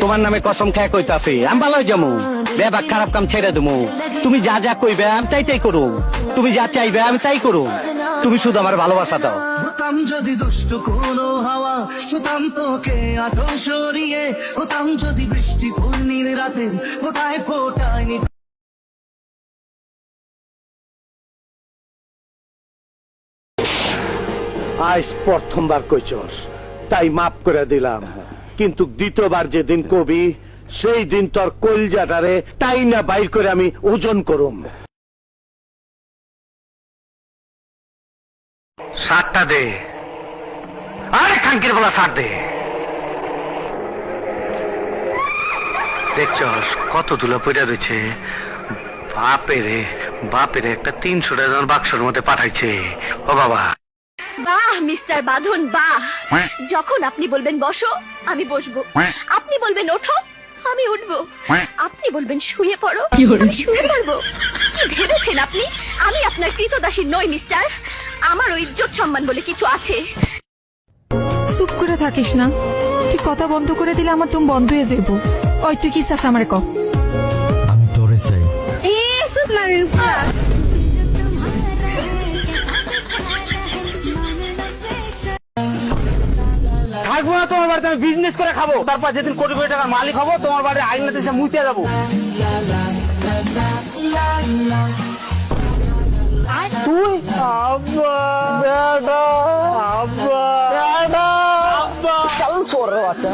তোমার নামে কসম খেয়ে কইতাছি আমি ভালো যাবো, বেবাক খারাপ কাম ছেড়ে দেবো। তুমি যা যা কইবে আমি তাই তাই করো, তুমি যা চাইবে আমি তাই করো, তুমি শুধু আমার ভালোবাসা দাও। হতাম যদি দুষ্ট কোনো হাওয়া, ছুতাম তোকে আঁচল সরিয়ে, হতাম যদি বৃষ্টি পূর্ণির রাতে ফোটায় ফোটায় নি। আজ প্রথমবার কইছস তাই মাফ করে দিলাম, কিন্তু দ্বিতীয়বার যেদিন কবি সেই দিন তোর কলজাটারে তাই না বাইর করে আমি ওজন করুম। সাতটা দে, আরে কাঙ্কির বলা সাত দে। দেখছস কত ধুলা পড়ে রয়েছে, বাপেরে একটা 300 টাকা বাক্সের মধ্যে পাঠাইছে। ও বাবা, বাহ মিস্টার বাঁধন বাহ, যখন আপনি বলবেন বসো আমি বসবো, আপনি বলবেন ওঠো আমি উঠবো, আপনি বলবেন শুয়ে পড়ো আমি শুয়ে পড়বো। কি ভেবেছেন আপনি আমি আপনার কৃতদাসী নই মিস্টার? আমারও ইজ্জত সম্মান বলে কিছু আছে। চুপ করে থাকিস না, তুই কথা বন্ধ করে দিলে আমার তুমি বন্ধ হয়ে যাবো। ওই তুই কি চাস আমারে ক? আমি তোরে চাই। থাকবো না তোমার বাড়িতে, আমি বিজনেস করে খাবো, তারপর যেদিন কোটি কোটি টাকার মালিক হবো তোমার বাড়ির আইনাতে এসে মুইতে যাবো। তুই আব্বা বেটা আব্বা বেটা আব্বা চল সরে বাচ্চা।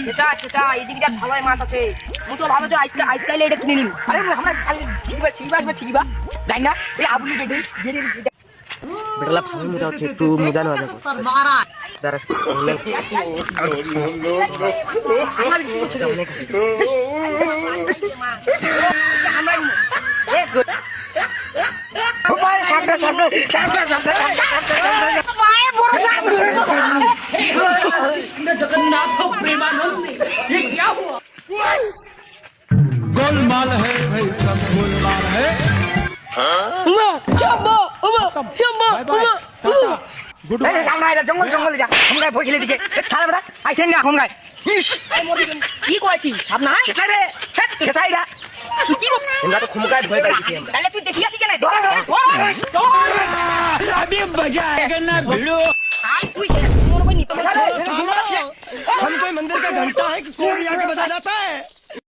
সেটা সেটা এদিকে ভালোই মাছ আছে, আমি তো ভাবছো আজকাল এটা কিনে নিন। আরে আমরা খালি ছিড়বা যাই না এই আবুলি বেটে বেটালা ভালো মজা হচ্ছে, একটু মজা নেওয়া যাবে। जगन्नाथ प्रेमानंद ये क्या हुआ? गोलमाल है भाई, सब गोलमाल है। জঙ্গল জঙ্গল যা খমগায় ভয় খেলে দিছে ছাড়া বেটা আইছেন না খমগায় কি কইছিস সাবনা সেটা রে সেটা এটা তুই কি বল আমরা তো খমগায় ভয় পাই দিছি আমরা। তাহলে তুই দেখি আসি কেন ধর अभी मजा आएगा ना भिड़ो। আজ তুই সে মোর বই নি তো हम कोई मंदिर का घंटा है कि कोई भी आके बजा जाता है?